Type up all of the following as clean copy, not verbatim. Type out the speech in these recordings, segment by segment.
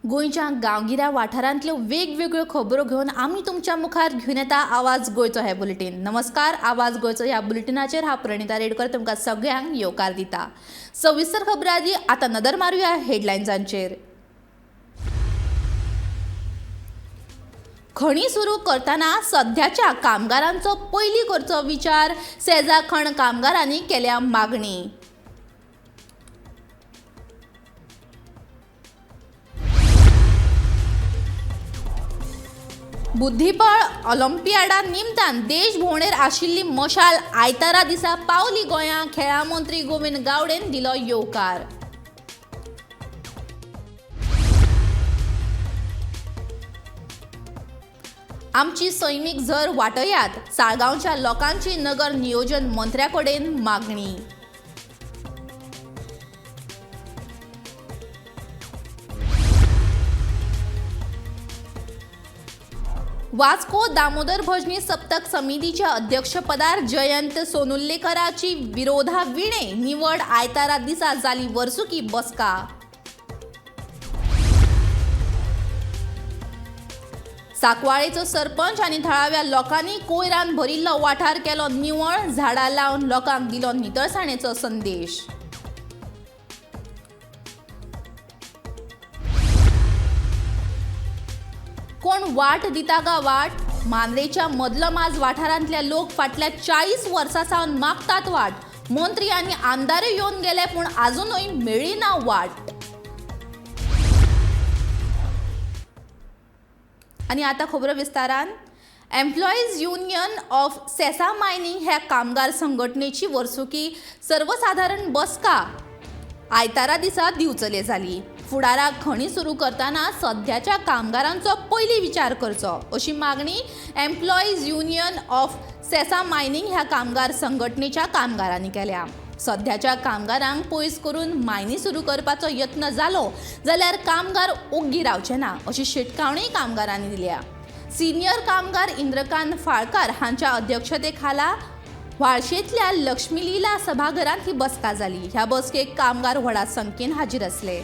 गोंयच्या गांवगिऱ्या वाठारांतल्यो वेगवेगळ्यो खबरो घेवन आमी तुमच्या मुखार घेवन येता आवाज गोंयचो हे बुलेटिन। नमस्कार, आवाज गोंयचो ह्या बुलेटिनाचेर हांव प्रणिता रेडकर तुमकां सगळ्यांक येवकार दिता। सविस्तर खबरां आदी आतां नदर मारूया हेडलायन्सांचेर। खणी सुरू करतना सध्याच्या कामगारांचो पयलीं करचो विचार, सेजा खण कामगारांनी केल्या मागणी। बुद्धीबळ ऑलिंपियाडा निमतान देश भोंवडेर आशिल्ली मशाल आयतारा दिसा पावली गोंयां। खेळां मंत्री गोविंद गावडेन दिलो येवकार। आमची सैमीक झर वाटयात, साळगांवच्या लोकांची नगर नियोजन मंत्र्याकडेन मागणी। वास्को दामोदर भजनी सप्तक समितीच्या अध्यक्षपदार जयंत सोनुल्लेकराची विरोधाविणे निवड। आयतारा दिसा जाली वर्सुकी बसका। साकवाळेचो सरपंच आनी थळाव्या लोकांनी कोयरान भरिल्लो वाठार केलो निवळ। झाडां लावन लोकांक दिलो नितळसाणेचो संदेश। कोण वाट दिता गा वाट, मांद्रेच्या मदलमाज वाठारांतले लोक फाटल्या 40 वर्सां सावन मागतात वाट। मंत्री आनी आमदार येवन गेले पूण अजूनय मेळ्ळी ना वाट। आनी आतां खबरो विस्तारान। एम्प्लॉईज युनियन ऑफ सेसा मायनिंग ह्या कामगार संघटनेची वर्सुकी सर्वसाधारण बसका आयतारा दिसा दिवचले जाली। फुडाराक खणी सुरू करतना सध्याच्या कामगारांचो पयलीं विचार करचो, अशी मागणी एम्प्लॉईज युनियन ऑफ सेसा मायनिंग ह्या कामगार संघटनेच्या कामगारांनी केल्या। सध्याच्या कामगारांक पयस करून मायनी सुरू करपाचो यत्न जालो जाल्यार कामगार ओग्गी रावचे ना, अशी शिटकावणी कामगारांनी दिल्या। सिनियर कामगार इंद्रकांत फाळकार हांच्या अध्यक्षतेखाला वाळशेंतल्या लक्ष्मीलीला सभाघरांत ही बसका जाली। ह्या बसकेक कामगार व्हडा संख्येन हाजीर आसले।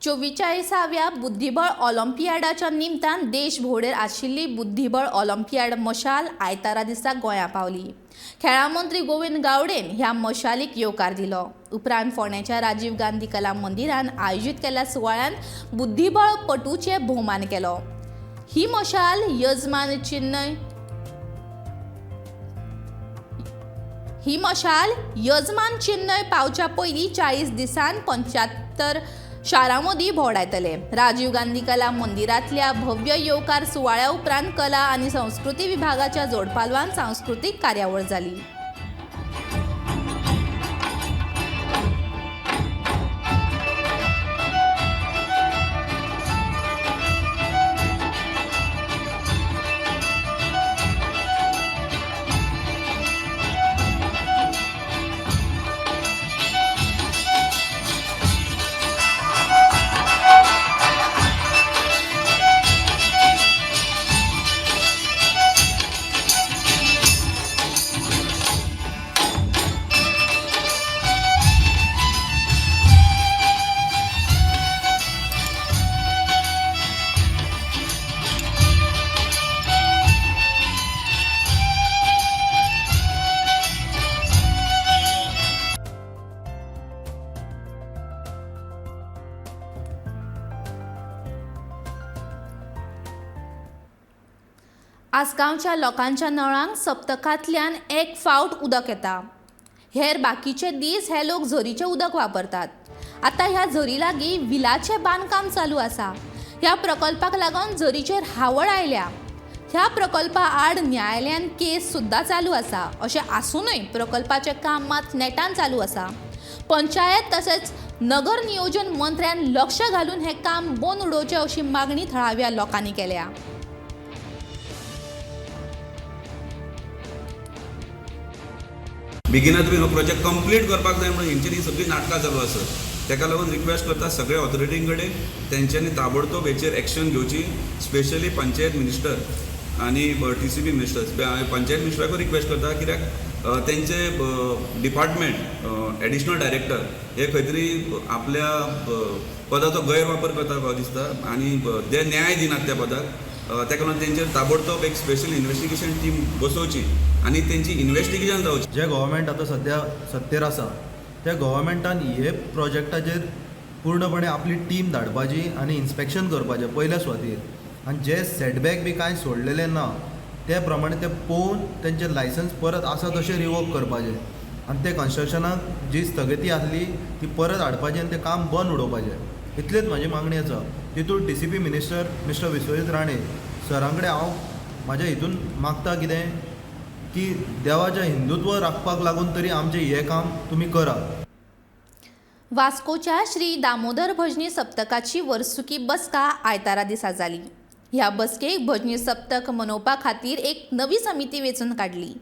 चोवेचाळीसाव्या बुद्धीबळ ऑलिंपियाडाच्या निमतान देश भोंवडेर आशिल्ली बुद्धीबळ ऑलिंपियाड मशाल आयतारा दिसा गोंयां पावली। खेळां मंत्री गोविंद गावडेन ह्या मशालीक येवकार दिलो। उपरांत फोंड्याच्या राजीव गांधी कला मंदिरान आयोजीत केल्ल्या सुवाळ्यात बुद्धीबळ पटूचे भोवमान केलो। ही मशाल यजमान चिन्हय पावच्या पयलीं 40 दिसान 75 शारां मदीं भोंवडायतले। राजीव गांधी कला मंदिरांतल्या भव्य येवकार सुवाळ्या उपरांत कला आनी संस्कृती विभागाच्या जोडपालवान सांस्कृतीक कार्यावळ जाली। आसगांवच्या लोकांच्या नळांक सप्तकांतल्यान एक फावट उदक येता। हेर बाकीचे दीस हे लोक झरीचे उदक वापरतात। आता ह्या झरी लागीं विलाचे बांदकाम चालू आसा। ह्या प्रकल्पाक लागून झरीचेर हावळ आयल्या। ह्या प्रकल्पा आड न्यायालयान केस सुद्धा चालू आसा. अशें आसूनय प्रकल्पाचें काम मात नेटान चालू आसा. पंचायत तसेच नगर नियोजन मंत्र्यान लक्ष घालून हें काम बंद उडोवचें अशी मागणी थळाव्या लोकांनी केल्या. बेगिना तुमी हो प्रोजेक्ट कंप्लीट करपाक जाय म्हणून हेंच्यांनी सगळीं नाटकां चालू आसात. तेका लागून रिक्वेस्ट करता सगळ्या ऑथॉरिटीं कडेन तेंच्यांनी ताबडतोब हेचेर एक्शन घेवची. स्पेशली पंचायत मिनिस्टर आनी TCP मिनिस्टर, पंचायत मिनिस्टराकूय रिक्वेस्ट करता कित्याक तेंचे डिपार्टमेंट एडिशनल डायरेक्टर हे खंय तरी आपल्या पदाचो गैरवापर करता कहो दिसता आनी ते न्याय दिनात त्या पदाक. तेका लागून तेंचेर ताबडतोब एक स्पेशल इन्व्हेस्टिगेशन टीम बसोवची आनी तेंची इन्व्हेस्टिगेशन जावची. जे गव्हर्मेंट आतां सद्या सत्तेर आसा त्या गव्हर्मेंटान हे प्रोजेक्टाचेर पूर्णपणे आपली टीम धाडपाची आनी इन्स्पेक्शन करपाचें पयल्या सुवातेर. आनी जे सेटबॅक बी कांय सोडलेले ना ते प्रमाणे ते पळोवन तेंचे लायसन्स परत आसा तशें रिवोक करपाचें आनी ते कन्स्ट्रक्शनाक जी स्थगिती आसली ती परत हाडपाची आनी तें काम बंद उडोवपाचें. इतलीच म्हाजी मागणी आसा. तितून TCP minister mister Vishwajit Rane सरां कडेन हांव म्हाज्या हितून मागता कितें की देवाचें हिंदुत्व राखपाक लागून तरी आमचें हें काम तुमी करात. वास्कोच्या श्री दामोदर भजनी सप्तकाची वर्सुकी बसका आयतारा दिसा जाली. ह्या बसकेक भजनी सप्तक मनोवपा खातीर एक नवी समिती वेंचून काडली.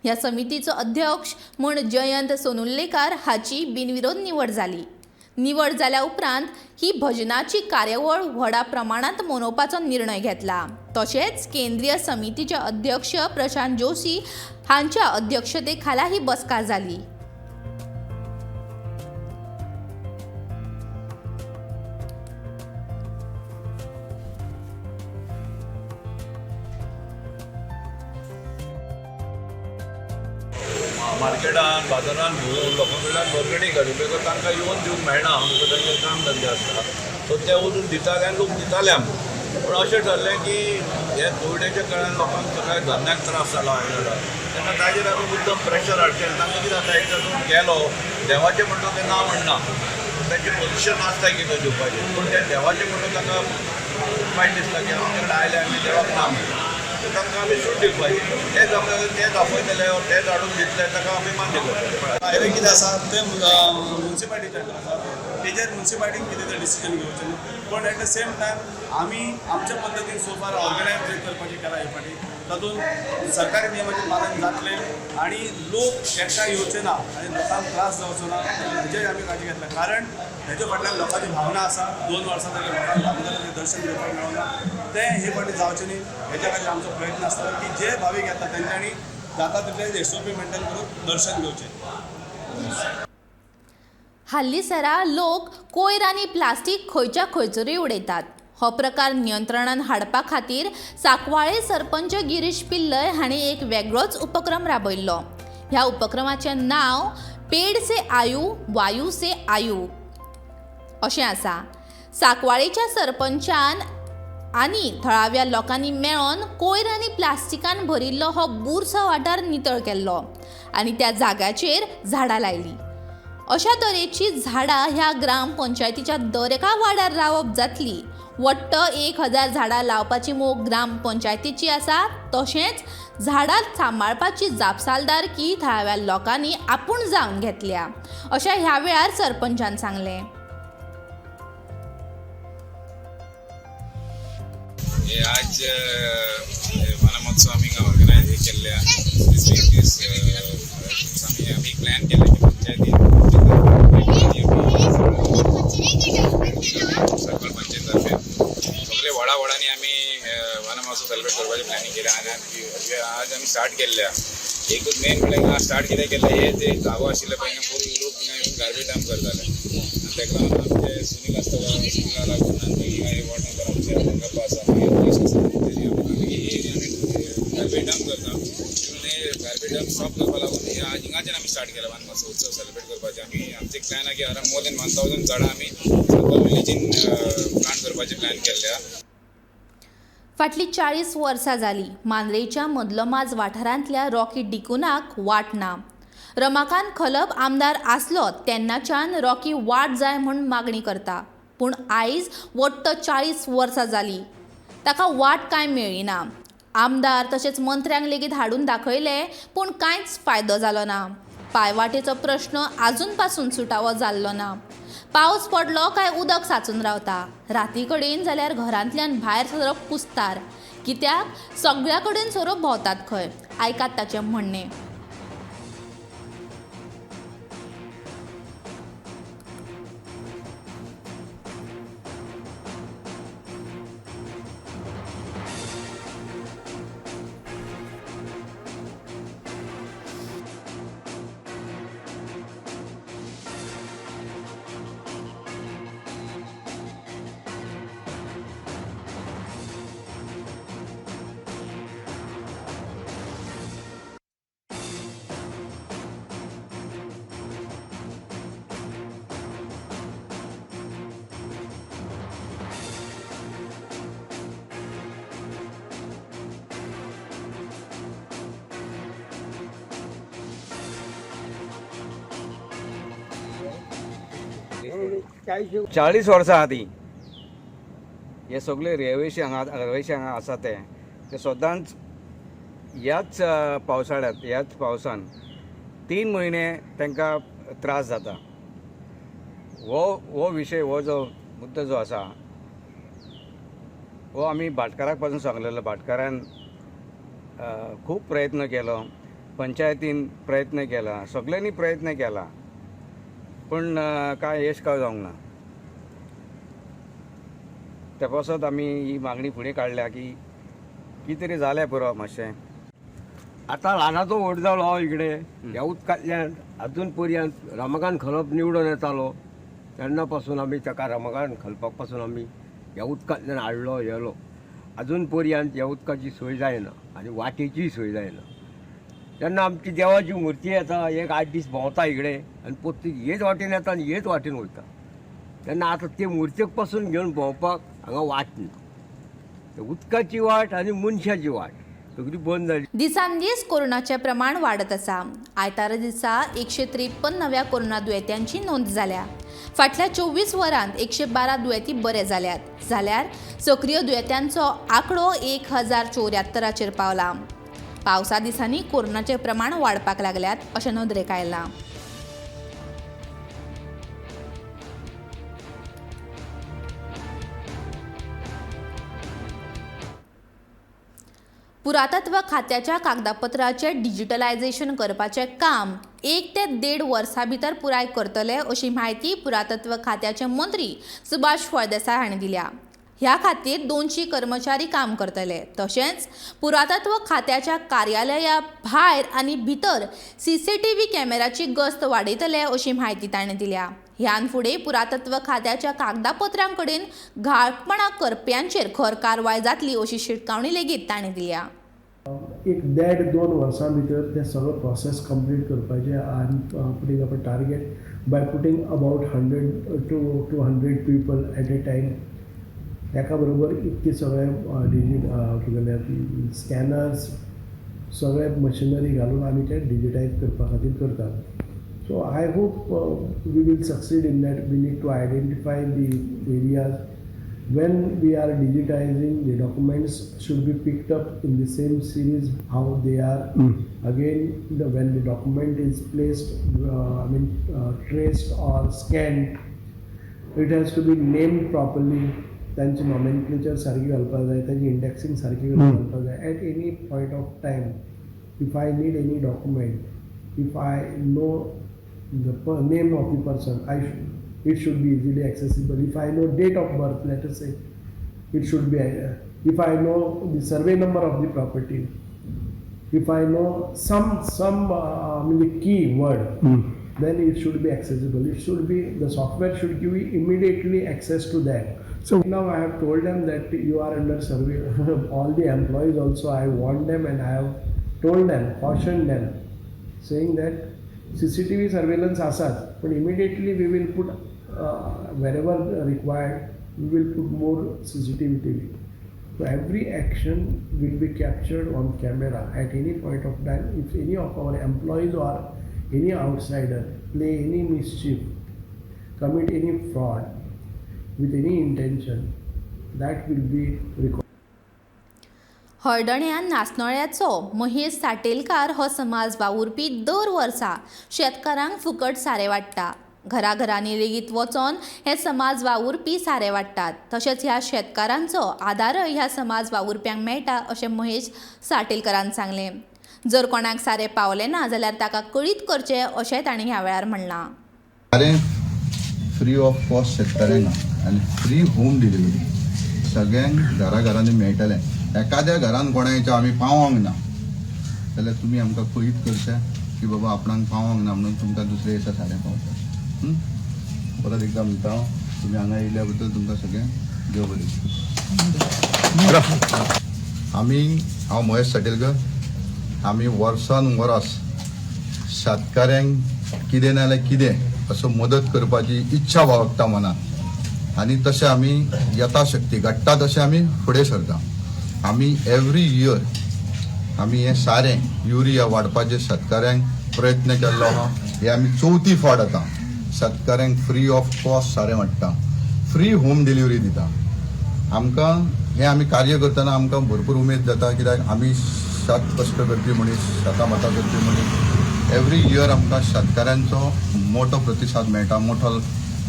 ह्या समितीचो अध्यक्ष म्हूण जयंत सोनुल्लेकार हाची बिनविरोध निवड जाली. निवड जाल्या उपरांत ही भजनाची कार्यावळ व्हडा प्रमाणांत मनोवपाचो निर्णय घेतला. तशेंच केंद्रीय समितीचे अध्यक्ष प्रशांत जोशी हांच्या अध्यक्षते खाला ही बसका जाली. मार्केटान बाजारान लोकां कडल्यान बरगडी घालून तांकां येवन दिवंक मेळना म्हणून तांचे काम धंदे आसता सो ते वचून दिताले आनी लोक दिताले आमकां. पूण अशें ठरलें की हे कोविडाच्या काळान लोकांक सगळ्या धंद्याक त्रास जालो आयडला तेन्ना ताजेर आमी मुद्दम प्रेशर हाडचें. तांकां कितें जाता एक तातूंत गेलो देवाचें म्हणटा तें ना म्हणना तांचें पोजिशन आसता कितें दिवपाचें पूण तें देवाचें म्हणटा ताका वायट दिसता की आमचे कडेन आयले आमी देवाक ना म्हणटा तांकां आमी सूट दिवपाची. तेच आपल्याला ते दाखयतले ते धाडून दितले ताका आमी मान्य करतले. हायवे कितें आसा ते म्युन्सिपालिटीचे आसा तेजेर म्युन्सिपालिटीन कितें तें डिसिजन घेवचें पूण एट द सेम टायम आमी आमच्या पद्दतीन सोफार ऑर्गनायज करपाचें केलां हे फाटी तातूंत सरकारी नियमाचें पालन जातलें आनी लोक एकठांय येवचे ना आनी लोकांक त्रास जावचो ना हेजेर आमी काळजी घेतल्या. कारण हेजे फाटल्यान लोकांची भावना आसा. 2 वर्सां जाली लोकांक दामोदराचें दर्शन घेवपाक मेळना तें हे फाटी जावचें न्ही हेच्या खातीर आमचो प्रयत्न आसता की जे भावीक येता तेंच्यांनी जाता तितले SOP मेंटेन करून दर्शन घेवचें. हाल्लीसरा लोक कोयर आनी प्लास्टीक खंयच्या खंयसरूय उडयतात. हो प्रकार नियंत्रणान हाडपा खातीर सांकवाळे सरपंच गिरीश पिल्लय हांणी एक वेगळोच उपक्रम राबयल्लो. ह्या उपक्रमाचें नांव पेड़ से आयु वायु से आयु अशें आसा. सांकवाळेच्या सरपंचान आनी थळाव्या लोकांनी मेळोन कोयर आनी प्लास्टिकान भरिल्लो हो बुरसो वाठार नितळ केल्लो आनी त्या जाग्याचेर झाडां लायलीं. अशा तरेची झाडां ह्या ग्रामपंचायतीच्या दर एका वाड्यार लावप जातली. वट्ट 1000 झाडां लावपाची मोख ग्रामपंचायतीची आसा. तशेंच झाडां सांबाळपाची जापसालदारकी थळाव्या लोकांनी आपूण जावन घेतल्या अशें ह्या वेळार सरपंचान सांगलें. आज वनमहोत्सव आम्ही ऑर्गनायज केल्ल्या आम्ही प्लॅन केला की पंचायतीन सर्कल पंचायत तर्फे सगळे वडावडांनी आम्ही वनमहोत्सव सेलिब्रेट करपाचें प्लॅनिंग केलें आनी आज आमी स्टार्ट केल्ल्या. एकूच मेन म्हळ्यार स्टार्ट कितें केलें हे जे जागो आशिल्ले पळय फूल लोक हिंगा येवन गार्बेज डंप करताले आनी ताका लागून आमचे सुनील आसता सुनीला लागून आनी हे वॉर्ड मेंबर आमचे गप्पा आसा गार्बेज डंप करता म्हणून हे गार्बेज डंप स्टॉप करपा लागून हे आज हिंगाच्यान आमी स्टार्ट केला वनमहोत्सव उत्सव सेलिब्रेट करपाचें. आमी आमचे प्लॅन आहा की अरावंड मोर दॅन 1000 झाडां आमी सर्कल विलेजीन प्लांट करपाचें प्लॅन केल्ल्या. फाटली 40 वर्सां जाली मांद्रेच्या मदलोमाज वाठारांतल्या रॉकी डिकुनाक वाट ना. रमाकांत खलप आमदार आसलो तेन्नाच्यान रॉकी वाट जाय म्हूण मागणी करता पूण आयज वट्ट 40 वर्सां जाली ताका वाट कांय मेळ्ळी ना. आमदार तसेच मंत्र्यांक लेगीत हाडून दाखयले पूण कांयच फायदो जालो ना. पायवाटेचो प्रश्न अजून पासून सुटावो जाल्लो ना. पावस पडलो काय उदक साचून रावता. राती कडेन जाल्यार घरांतल्यान भायर सरप कुस्तार. कित्याक सगळ्या कडेन सोरो भोंवतात खंय. आयकात ताचें म्हणणें. चाळीस वर्सां आदी हे सगळे रहिवाशी हांगा आसा ते सदांच ह्याच पावसाळ्यांत ह्याच पावसान 3 म्हयने तांकां त्रास जाता. हो विशय हो जो मुद्दो जो आसा हो आमी भाटकाराक पासून सांगलेलो. भाटकारान खूब प्रयत्न केलो, पंचायतीन प्रयत्न केला, सगळ्यांनी प्रयत्न केला, पूण कांय येसकाव जावंक ना. ते पासत आमी ही मागणी फुडें काडल्या की कितें तरी जालें पुरो मातशें. आता ल्हानाचो व्हड जालो हांव इकडे ह्या उदकांतल्यान अजून पर्यंत रमकान खलप निवडून येतालो तेन्ना पासून आमी ताका रमकान खलपाक पासून आमी ह्या उदकांतल्यान हाडलो येलो. अजून पर्यंत ह्या उदकाची सोय जायना आनी वाटेची सोय जायना. तेन्ना आमची देवाची मुर्ती येता, एक 8 दीस भोंवता इकडे आनी पोत्ती हेच वाटेन येता आनी हेच वाटेन वयता. तेन्ना आतां ते मुर्तेक पासून घेवन भोंवपाक हांगा वाट ना. उदकाची वाट आनी मनशाची वाट सगळी बंद जाली. दिसान दीस कोरोनाचें प्रमाण वाडत आसा. आयतारा दिसा 153 नव्या कोरोना दुयेंत्यांची नोंद जाल्या. फाटल्या 24 वरांत 112 दुयेंती बरे जाल्यात. जाल्यार सक्रिय दुयेंत्यांचो आंकडो 1074 पावला. पावसा दिसांनी कोरोनाचें प्रमाण वाडपाक लागल्यात अशें नदरेक आयलां. पुरातत्व खात्याच्या कागदपत्राचे डिजिटलायझेशन करपाचें काम 1 ते 1.5 वर्सां भितर पुराय करतले अशी माहिती पुरातत्व खात्याचे मंत्री सुभाष फळदेसाय हांणी दिल्या. ह्या खातीर 200 कर्मचारी काम करतले. तशेंच पुरातत्व खात्याच्या कार्यालया भायर आनी भितर CCTV कॅमेराची गस्त वाडयतले अशी माहिती ताणें दिल्या. ह्यान फुडें पुरातत्व खात्याच्या कागदपत्रां कडेन घाळपणां करप्यांचेर खर कारवाय जातली अशी शिटकावणी लेगीत ताणें दिल्या. 1.5-2 वर्सां भितर ते सगळो प्रोसेस कंप्लीट करपाचें आनी putting up a target by putting about 100 to 200 people at a time. एका बरोबर इतके सगळे स्कॅनर्स सगळे मशिनरी घालून आमी ते डिजिटायज करपा खातीर करतात. So I hope we will succeed in that. We need to identify the areas. When we are digitizing, the documents should be picked up in the same series how they are. Again, when the document is placed, traced or scanned, it has to be named properly. त्यांची nomenclature सारकी घालपाक जाय, त्यांची indexing सारकी घालपाक जाय. At any point of time if I need any document, if I know the name of the person, it should be easily accessible. If I know date of birth, let us say, it should be. If I know the survey number of the property, if I know some the key word, then it should be accessible. It should be, the software should give you immediately access to that. So now I have told them that you are under survey. All the employees also, I warned them and I have told them, cautioned them, saying that CCTV surveillance asas, but immediately we will put wherever required, we will put more CCTV. So every action will be captured on camera at any point of time. If any of our employees or any outsider play any mischief, commit any fraud with any intention, that will be recorded. हळदण्या नासनळ्याचो महेश साटेलकार हो समाज वावुरपी दर वर्सा शेतकारांक फुकट सारें वाडटा. घराघरांनी लेगीत वचोन हे समाज वावुरपी सारें वाडटात. तशेंच ह्या शेतकारांचो आदारय ह्या समाज वावुरप्यांक मेळटा अशें महेश साटेलकारान सांगलें. जर कोणाक सारें पावलें ना जाल्यार ताका कळीत करचें अशेंय तांणी ह्या वेळार म्हणलां. सारें फ्री ऑफ कॉस्ट शेतकाऱ्यांक आनी फ्री होम डिलिव्हरी सगळ्यांक घराघरांनी मेळटलें. एखाद्या घरान कोणाच्या आमी पावोंक ना जाल्यार तुमी आमकां कळीत करचें की बाबा आपणाक पावोंक ना म्हणून तुमकां दुसऱ्या दिसा सारें पावता. परत एकदां म्हणटा तुमी हांगा येयल्या बद्दल तुमकां सगळ्यांक देव बरें. हांव महेश साटेलकर. आमी वर्सान वरास शेतकाऱ्यांक कितें ना जाल्यार कितें असो मदत करपाची इच्छा बाळगता मनात आनी तशें आमी यथाशक्ती घडटा तशें आमी फुडें सरता. आमी एवरी इयर आमी हें सारें युरिया वाडपाचें शेतकाऱ्यांक प्रयत्न केल्लो आहा. हे आमी चवथी फावट आतां शेतकाऱ्यांक फ्री ऑफ कॉस्ट सारें वाडटा, फ्री होम डिलिव्हरी दिता. आमकां हें आमी कार्य करतना आमकां भरपूर उमेद जाता कित्याक आमी शेत कश्ट करपी मनीस, शेतां माता करपी मनीस. एवरी इयर आमकां शेतकाऱ्यांचो मोठो प्रतिसाद मेळटा, मोठो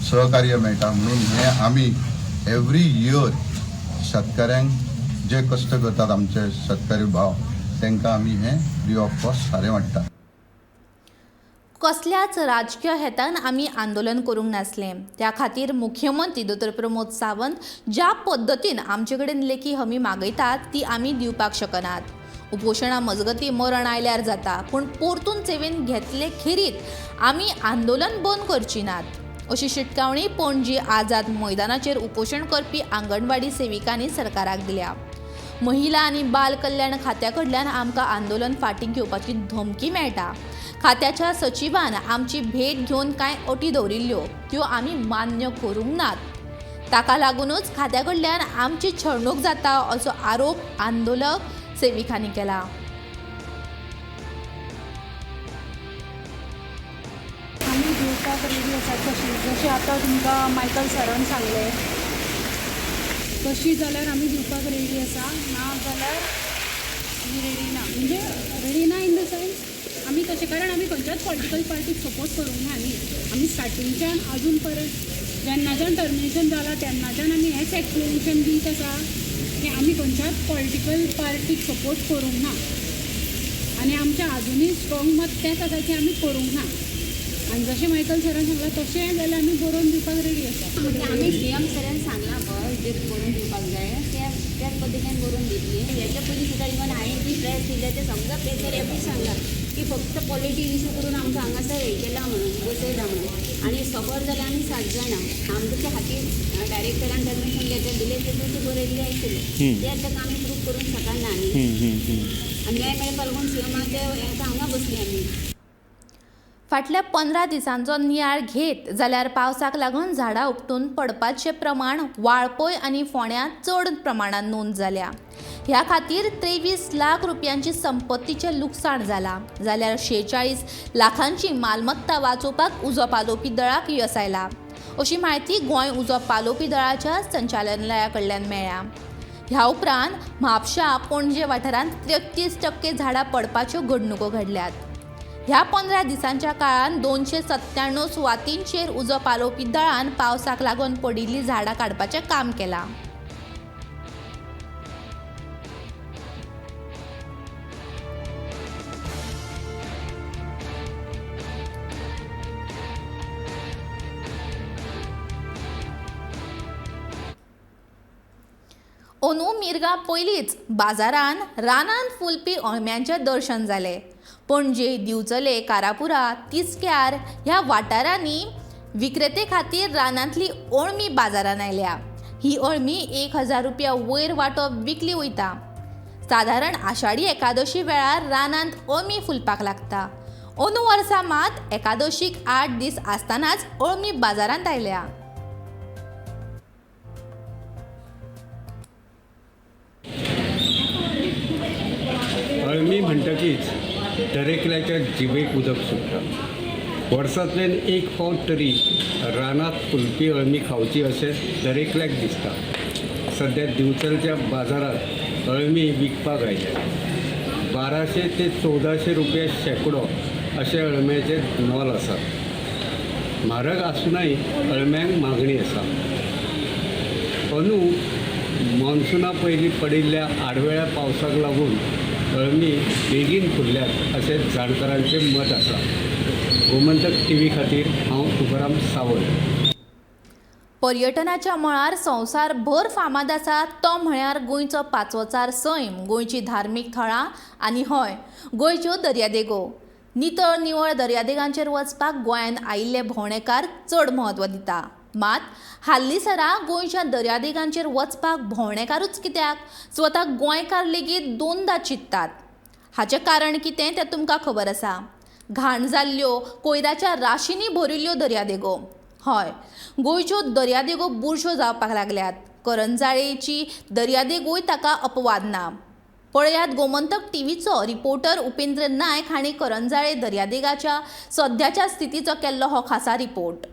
सहकार्य मेळटा. म्हणून हें आमी एवरी इयर शेतकाऱ्यांक जे कश्ट करतात आमचे शेतकरी भाव तांकां आमी हें फ्री ऑफ कॉस्ट सारें वाडटा. कसल्याच राजकीय हेतान आमी आंदोलन करूंक नासले. त्या खातीर मुख्यमंत्री दोतोर प्रमोद सावंत ज्या पद्दतीन आमचे कडेन लेखी हमी मागयतात ती आमी दिवपाक शकनात. उपोशणा मजगती मरण आयल्यार जाता पूण परतून सेवेन घेतले खेरीत आमी आंदोलन बंद करची नात अशी शिटकावणी पणजी आझाद मैदानाचेर उपोशण करपी आंगणवाडी सेविकांनी सरकाराक दिल्या. महिला आनी बाल कल्याण खात्या कडल्यान आमकां आंदोलन फाटीं घेवपाची धमकी मेळटा. खात्याच्या सचिवान आमची भेट घेवन कांय अटी दवरिल्ल्यो त्यो आमी मान्य करूंक नात. ताका लागूनच खात्या कडल्यान आमची छळणूक जाता असो आरोप आंदोलक सेविकांनी केला. आमी दिवपाक रेडी आसात तशी जशें आतां तुमकां मायकल सरान सांगलें तशी जाल्यार आमी दिवपाक रेडी आसा. ना जाल्यार आमी रेडी ना. म्हणजे रेडी ना इन द सेन्स आमी तशें कारण आमी खंयच्याच पॉलिटिकल पार्टीक सपोर्ट करूंक ना. आमी स्टार्टिंगच्यान अजून पर्यंत जेन्नाच्यान टर्मिनेशन जालां तेन्नाच्यान आमी हेंच एक्सप्लेनेशन दीत आसा की आमी खंयच्याच पॉलिटिकल पार्टीक सपोर्ट करूंक ना आनी आमचें आजुनूय स्ट्रॉंग मत तेंच आसा की आमी करूंक ना. आनी जशें मायकल सरान सांगलां तशें जाल्यार आमी बरोवन दिवपाक रेडी आसा. आमी सीएम सरान सांगलां पळय जे बरोवन दिवपाक जाय त्याच पद्दतीन बरोवन दितली. हेच्या पयलीं सुद्दां इवन हांवें जी प्रेस दिल्या ते समजा पेपर एपी सांगला की फक्त पॉलिटिक इशू करून आमकां हांगासर हें केलां म्हणून बसयता म्हणून आनी सफर जाल्यार आमी 7 जाणां. आमच्या हातीर डायरेक्टरान टर्मिनेशन लेटर दिलें तेतून बरयल्लें आशिल्लें तें आतां आमी प्रूफ करूंक शकना आनी न्याय मेळपाक लागून सीएमाक ते हांगा बसली आमी. फाटल्या 15 दिसांचो नियाळ घेत जाल्यार पावसाक लागून झाडां उपटून पडपाचें प्रमाण वाळपय आनी फोंड्यां चड प्रमाणात नोंद जाल्या. ह्या खातीर 23 लाख रुपयांची संपत्तीचें लुकसाण जालां जाल्यार 46 लाखांची मालमत्ता वाचोवपाक उजो पालोवपी दळाक यश आयला अशी म्हायती गोंय उजो पालोवपी दळाच्या संचालनालया कडल्यान मेळ्ळ्या. ह्या उपरांत म्हापशा पणजे वाठारांत 33% झाडां पडपाच्यो घडणुको घडल्यात. ह्या 15 दिसांच्या काळान 297 सुवातींचेर उजो पालोवपी दळान पावसाक लागून पडिल्लीं झाडां काडपाचें काम केलां. अंदू मिरगां पयलींच बाजारान रानांत फुलपी अळम्यांचें दर्शन जालें. पणजे, दिवचले, कारापुरा, तिस्क्यार ह्या वाठारांनी विक्रेते खातीर रानांतली अळमी बाजारान आयल्या. ही अळमी 1000 रुपया वयर वांटो विकली वयता. सादारण आषाढी एकादशी वेळार रानांत अळमी फुलपाक लागता. अंदू वर्सा मात एकादशीक 8 दीस आसतनाच अळमी बाजारांत आयल्या. अळमी म्हणटकीच दरेकल्याच्या जिबेक उदक सुट्टा. वर्सांतल्यान एक फावट तरी रानांत फुलपी अळमी खावची अशें दरेकल्याक दिसता. सध्या दिवचलच्या बाजारात अळमी विकपाक आयल्या. 1200 ते 1400 रुपये शेकडो अशे अळम्याचे नॉल आसात. म्हारग आसूनय अळम्यांक मागणी आसा. अंदू मॉन्सुना पयलीं पडिल्ल्या आडवेळ्या पावसाक लागून अळमी बेगीन फुडल्यात अशें जाणकारांचें मत आसा. गोमंतक टीव्ही खातीर हांव तुकाराम सावंत. पर्यटनाच्या मळार संवसारभर फामाद आसा तो म्हळ्यार गोंयचो 5वो चार सैम, गोंयची धार्मीक थळां आनी हय गोंयच्यो दर्यादेगो. नितळ निवळ दर्यादेगांचेर वचपाक गोंयांत आयिल्ले भोंवडेकार चड म्हत्व दिता. मात हाल्लीसरा गोंयच्या दर्यादेगांचेर वचपाक भोंवडेकारूच कित्याक स्वता गोंयकार लेगीत दोनदा चिंततात. हाचें कारण कितें तें तुमकां खबर आसा. घाण जाल्ल्यो कोयराच्या राशींनी भरिल्ल्यो दर्यादेगो. हय, गोंयच्यो दर्यादेगो बुरश्यो जावपाक लागल्यात. करंजाळेची दर्यादेगूय ताका अपवाद ना. पळयात गोमंतक टीव्हीचो रिपोर्टर उपेंद्र नायक हांणी करंजाळे दर्यादेगाच्या सद्याच्या स्थितीचो केल्लो हो खासा रिपोर्ट.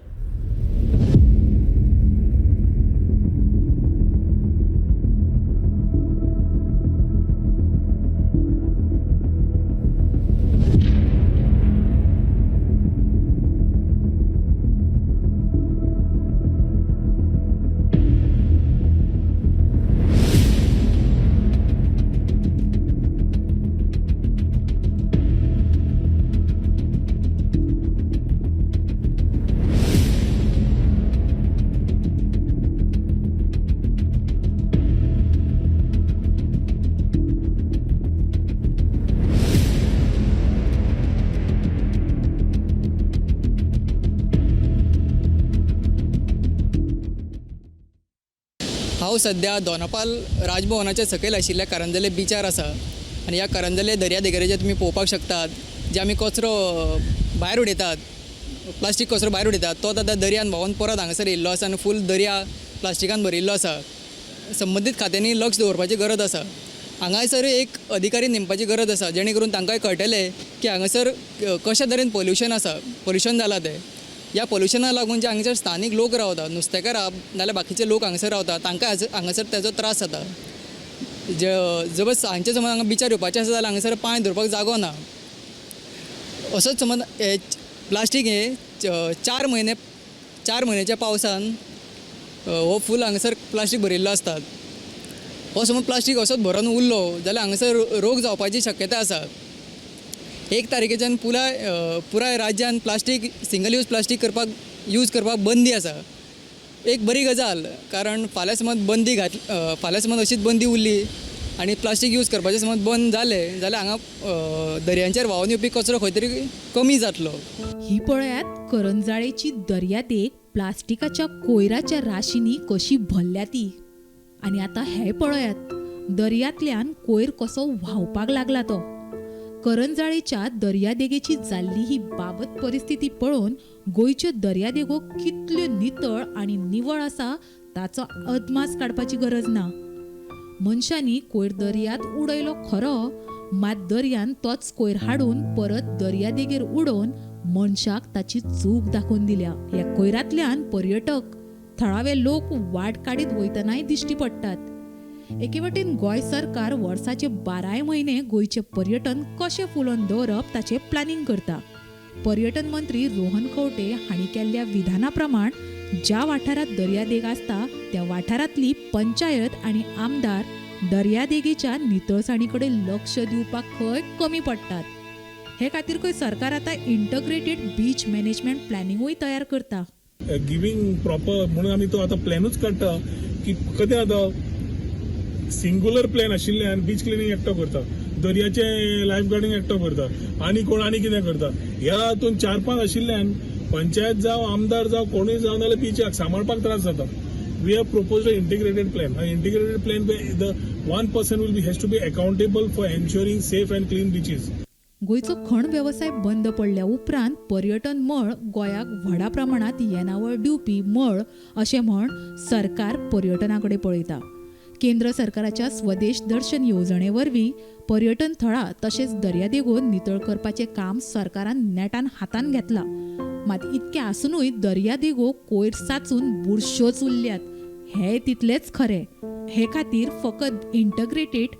हांव सध्या दोनापाल राजभवनाच्या सकयल आशिल्ल्या कारांजले बिचार आसा आनी ह्या कारांजले दर्यादेगेर तुमी पळोवपाक शकतात जे आमी कचरो भायर उडयतात, प्लास्टीक कचरो भायर उडयतात तो आतां दर्यान व्हांवून परत हांगासर येयल्लो आसा आनी फूल दर्या प्लास्टिकान भरिल्लो आसा. संबंदीत खात्यांनी लक्ष दवरपाची गरज आसा. हांगासर एक अधिकारी नेमपाची गरज आसा जेणे करून तांकांय कळटलें की हांगासर कशा तरेन पोल्युशन जालां तें. ह्या पोल्युशनाक लागून जे हांगासर स्थानीक लोक रावतात, नुस्तेकार नाल्यार बाकीचे लोक हांगासर रावतात तांकां हांगासर तेजो त्रास जाता. जर सांजचे समज हांगा बिचार येवपाचें आसा जाल्यार हांगासर पांय धरपाक जागो ना. असोच समज प्लास्टीक हे 4 म्हयन्याच्या पावसान हो फूल हांगासर प्लास्टीक भरिल्लो असतात. हो समज प्लास्टीक असोच भरून उरलो जाल्यार हांगासर रोग जावपाची शक्यता आसा. 1 तारखेच्यान पुराय राज्यान सिंगल यूज प्लास्टीक यूज करपाक बंदी आसा. एक बरी गजाल, कारण फाल्यां समज अशीच बंदी उरली आनी प्लास्टीक यूज करपाचें समज बंद जालें जाल्यार हांगा दर्यांचेर व्हांवून येवपी कचरो खंय तरी कमी जातलो. ही पळयात करंजाळेची दर्यादेग प्लास्टिकाच्या कोयराच्या राशींनी कशी भरल्या ती. आनी आतां हे पळयात दर्यांतल्यान कोयर कसो व्हांवपाक लागला तो. करंजाळेच्या दर्यादेगेची जाल्ली ही बाबत परिस्थिती पळोवन गोंयच्यो दर्यादेगो कितल्यो नितळ आनी निवळ आसा ताचो अदमास काडपाची गरज ना. मनशांनी कोयर दर्यांत उडयलो खरो, मात दर्यान तोच कोयर हाडून परत दर्यादेगेर उडोवन मनशाक ताची चूक दाखोवन दिल्या. ह्या कोयरांतल्यान पर्यटक, थळावे लोक वाट काडीत वयतनाय दिश्टी पडटात. एके वटेन गोंय सरकार वर्साचे 12 म्हयने गोंयचें पर्यटन कशें फुलोवन दवरप ताचें प्लॅनिंग करता. पर्यटन मंत्री रोहन खंवटे हांणी केल्ल्या विधाना प्रमाण ज्या वाठारांत दर्यादेग आसता त्या वाठारांतली पंचायत आनी आमदार दर्यादेगेच्या नितळसाणी कडेन लक्ष दिवपाक खंय कमी पडटात. हे खातीर खंय सरकार आतां इंटग्रेटेड बीच मॅनेजमेंट प्लॅनिंगूय तयार करता. गिविंग प्रॉपर म्हणून आमी तो आतां प्लॅनूच काडटा की कधी आतां सिंगुलर प्लॅन आशिल्ल्यान बीच क्लिनिंग एकटो करता, दर्याचे लायफ गार्डींग एकटो करता, आनी कितें करता. ह्या हातून 4-5 आशिल्ल्यान पंचायत जावं आमदार जावं कोणूय जावं नाल्यार बीचाक सांबाळपाक त्रास जाता. We have proposed an integrated plan. An integrated plan where the one person has to be accountable for ensuring safe and clean beaches. गोंयचो खण वेवसाय बंद पडल्या उपरांत पर्यटन मळ गोंयाक व्हडा प्रमाणात येणावळ दिवपी मळ अशें म्हण सरकार पर्यटनाकडे पळयता. केंद्र सरकाराच्या स्वदेश दर्शन येवजणे वरवीं पर्यटन थळां तशेंच दर्यादेगो नितळ करपाचें काम सरकारान नेटान हातान घेतलां. मात इतकें आसूनय दर्यादेगो कोयर साचून बुरश्योच उरल्यात. हें तितलेंच खरें. हे खातीर फकत इंटग्रेटेड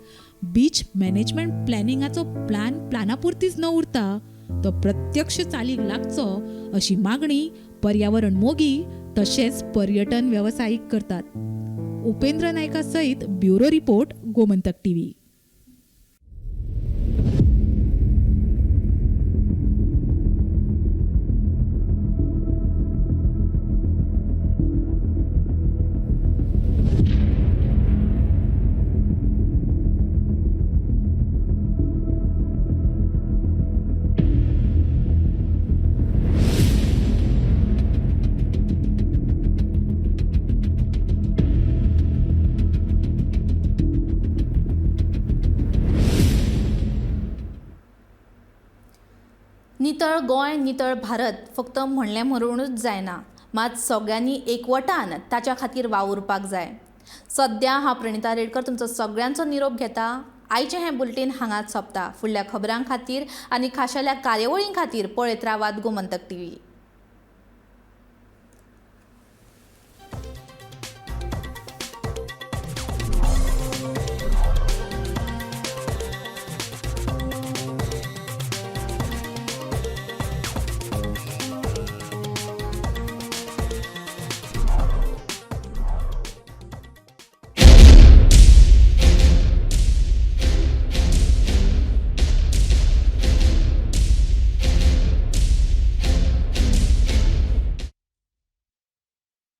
बीच मॅनेजमेंट प्लॅनिंगाचो प्लानापुरतीच न उरता तो प्रत्यक्ष चालीक लागचो अशी मागणी पर्यावरण मोगी तशेंच पर्यटन वेवसायीक करतात. उपेंद्र नायका सयत ब्युरो रिपोर्ट गोमंतक टीव्ही. नितळ गोंय नितळ भारत फक्त म्हणलें म्हणूनच जायना, मात सगळ्यांनी एकवटान ताच्या खातीर वावुरपाक जाय. सध्या हांव प्रणिता रेडकर तुमचो सगळ्यांचो निरोप घेता. आयचें हें बुलेटीन हांगाच सोंपता. फुडल्या खबरां खातीर आनी खाशेल्या कार्यावळीं खातीर पळयत रावात गोमंतक टीव्ही.